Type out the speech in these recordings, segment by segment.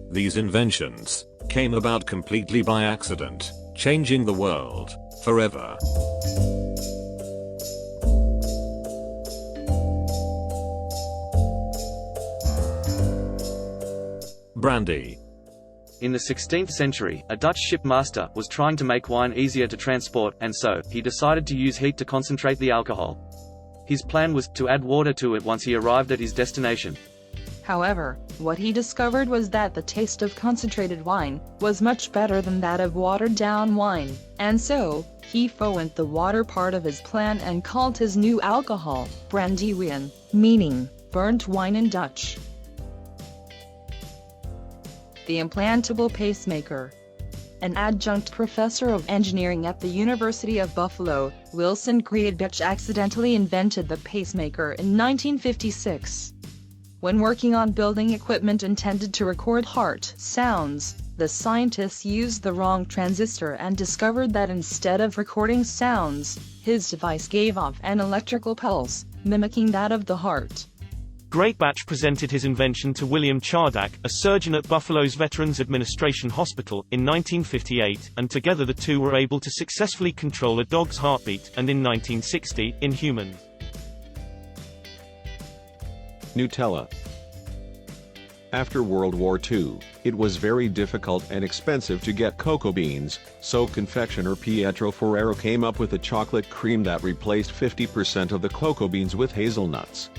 These inventions came about completely by accident, changing the world forever. Brandy. In the 16th century, a Dutch shipmaster was trying to make wine easier to transport, and so, he decided to use heat to concentrate the alcohol. His plan was to add water to it once he arrived at his destination. However, what he discovered was that the taste of concentrated wine was much better than that of watered-down wine, and so, he found the water part of his plan and called his new alcohol, brandewijn, meaning, burnt wine in Dutch. The implantable pacemaker. An adjunct professor of engineering at the University of Buffalo, Wilson Creedbach accidentally invented the pacemaker in 1956. When working on building equipment intended to record heart sounds, the scientists used the wrong transistor and discovered that instead of recording sounds, his device gave off an electrical pulse, mimicking that of the heart. Creedbach presented his invention to William Chardak, a surgeon at Buffalo's Veterans Administration Hospital, in 1958, and together the two were able to successfully control a dog's heartbeat, and in 1960, in humans. Nutella. After World War II, it was very difficult and expensive to get cocoa beans, so confectioner Pietro Ferrero came up with a chocolate cream that replaced 50% of the cocoa beans with hazelnuts.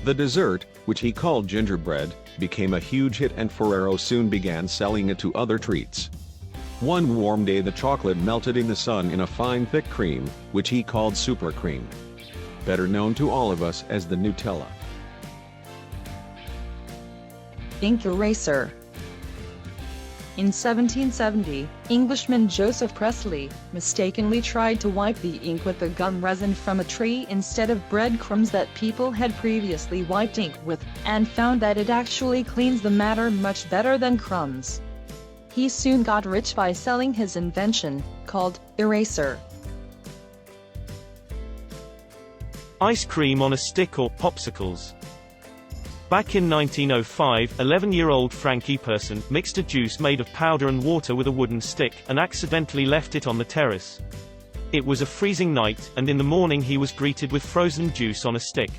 The dessert, which he called gingerbread, became a huge hit and Ferrero soon began selling it to other treats. One warm day the chocolate melted in the sun in a fine thick cream, which he called super cream. Better known to all of us as the Nutella. Ink eraser. In 1770, Englishman Joseph Presley mistakenly tried to wipe the ink with the gum resin from a tree instead of breadcrumbs that people had previously wiped ink with, and found that it actually cleans the matter much better than crumbs. He soon got rich by selling his invention, called eraser. Ice cream on a stick or Popsicles. Back in 1905, 11-year-old Frankie Person mixed a juice made of powder and water with a wooden stick, and accidentally left it on the terrace. It was a freezing night, and in the morning he was greeted with frozen juice on a stick.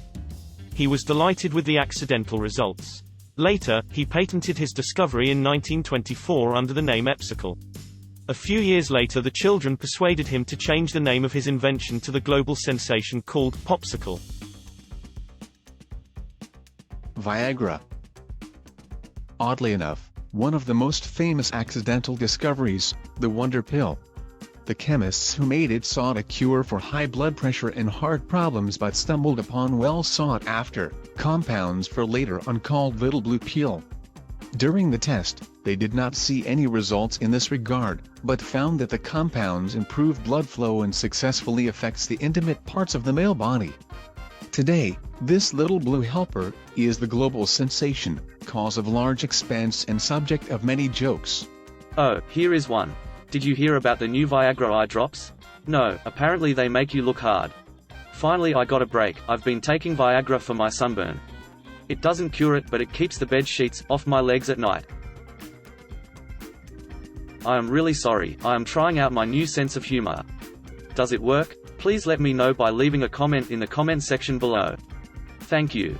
He was delighted with the accidental results. Later, he patented his discovery in 1924 under the name Popsicle. A few years later the children persuaded him to change the name of his invention to the global sensation called Popsicle. Viagra. Oddly enough, one of the most famous accidental discoveries, the wonder pill. The chemists who made it sought a cure for high blood pressure and heart problems but stumbled upon well-sought-after compounds for later on called little blue pill. During the test, they did not see any results in this regard, but found that the compounds improve blood flow and successfully affects the intimate parts of the male body. Today, this little blue helper is the global sensation, cause of large expense and subject of many jokes. Oh, here is one. Did you hear about the new Viagra eye drops? No, apparently they make you look hard. Finally I got a break. I've been taking Viagra for my sunburn. It doesn't cure it, but it keeps the bed sheets off my legs at night. I am really sorry, I am trying out my new sense of humor. Does it work? Please let me know by leaving a comment in the comment section below. Thank you.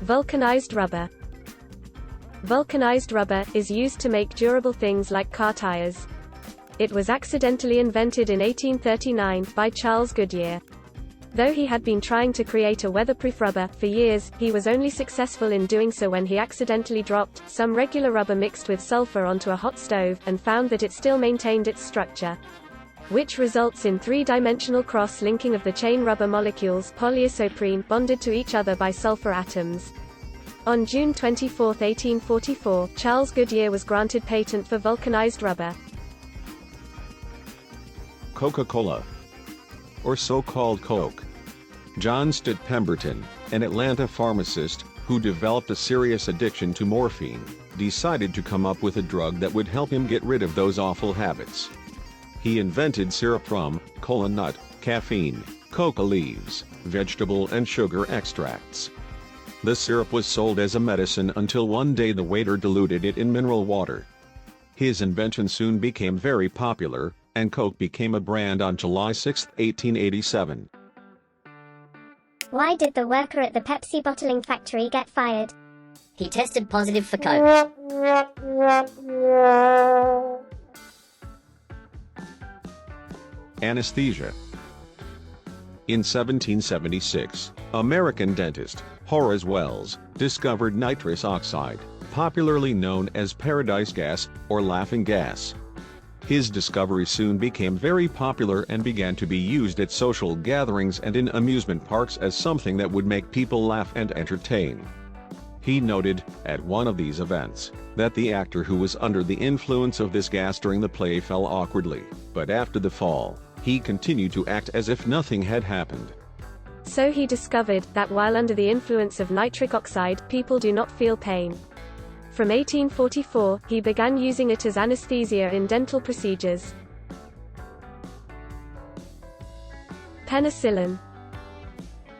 Vulcanized rubber. Vulcanized rubber is used to make durable things like car tires. It was accidentally invented in 1839 by Charles Goodyear. Though he had been trying to create a weatherproof rubber for years, he was only successful in doing so when he accidentally dropped some regular rubber mixed with sulfur onto a hot stove, and found that it still maintained its structure, which results in three-dimensional cross-linking of the chain rubber molecules polyisoprene bonded to each other by sulfur atoms. On June 24, 1844, Charles Goodyear was granted patent for vulcanized rubber. CocaCola, or so-called Coke. John Stott Pemberton, an Atlanta pharmacist, who developed a serious addiction to morphine, decided to come up with a drug that would help him get rid of those awful habits. He invented syrup from cola nut, caffeine, coca leaves, vegetable and sugar extracts. The syrup was sold as a medicine until one day the waiter diluted it in mineral water. His invention soon became very popular, and Coke became a brand on July 6, 1887. Why did the worker at the Pepsi bottling factory get fired? He tested positive for Coke. Anesthesia. In 1776, American dentist Horace Wells discovered nitrous oxide, popularly known as paradise gas or laughing gas. His discovery soon became very popular and began to be used at social gatherings and in amusement parks as something that would make people laugh and entertain. He noted, at one of these events, that the actor who was under the influence of this gas during the play fell awkwardly, but after the fall, he continued to act as if nothing had happened. So he discovered that while under the influence of nitric oxide, people do not feel pain. From 1844, he began using it as anesthesia in dental procedures. Penicillin.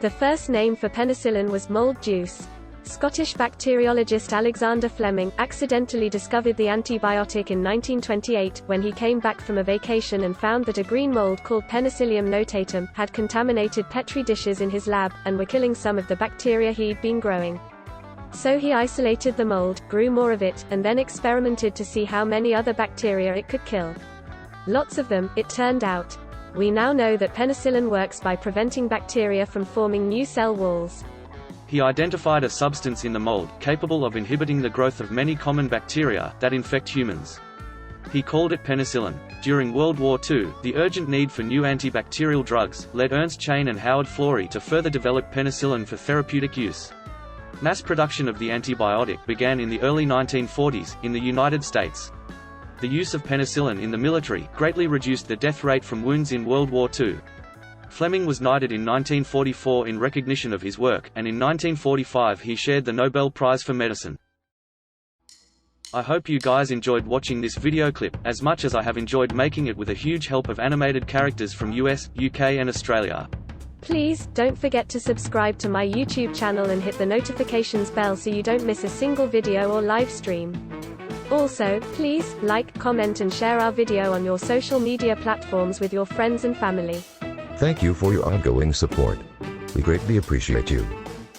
The first name for penicillin was mould juice. Scottish bacteriologist Alexander Fleming accidentally discovered the antibiotic in 1928 when he came back from a vacation and found that a green mold called Pennicilium notatum had contaminated Petri dishes in his lab, and were killing some of the bacteria he'd been growing. So he isolated the mold, grew more of it, and then experimented to see how many other bacteria it could kill. Lots of them, it turned out. We now know that penicillin works by preventing bacteria from forming new cell walls. He identified a substance in the mold capable of inhibiting the growth of many common bacteria that infect humans. He called it penicillin. During World War II, the urgent need for new antibacterial drugs led Ernst Chain and Howard Florey to further develop penicillin for therapeutic use. Mass production of the antibiotic began in the early 1940s, in the United States. The use of penicillin in the military greatly reduced the death rate from wounds in World War II. Fleming was knighted in 1944 in recognition of his work, and in 1945 he shared the Nobel Prize for Medicine. I hope you guys enjoyed watching this video clip, as much as I have enjoyed making it with a huge help of animated characters from US, UK and Australia. Please, don't forget to subscribe to my YouTube channel and hit the notifications bell so you don't miss a single video or live stream. Also, please, like, comment and share our video on your social media platforms with your friends and family. Thank you for your ongoing support. We greatly appreciate you.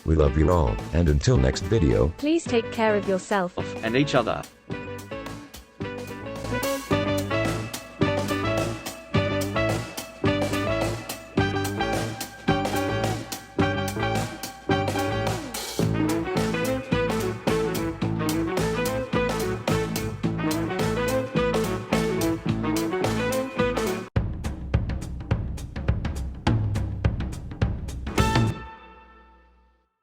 We love you all, and until next video, please take care of yourself and each other.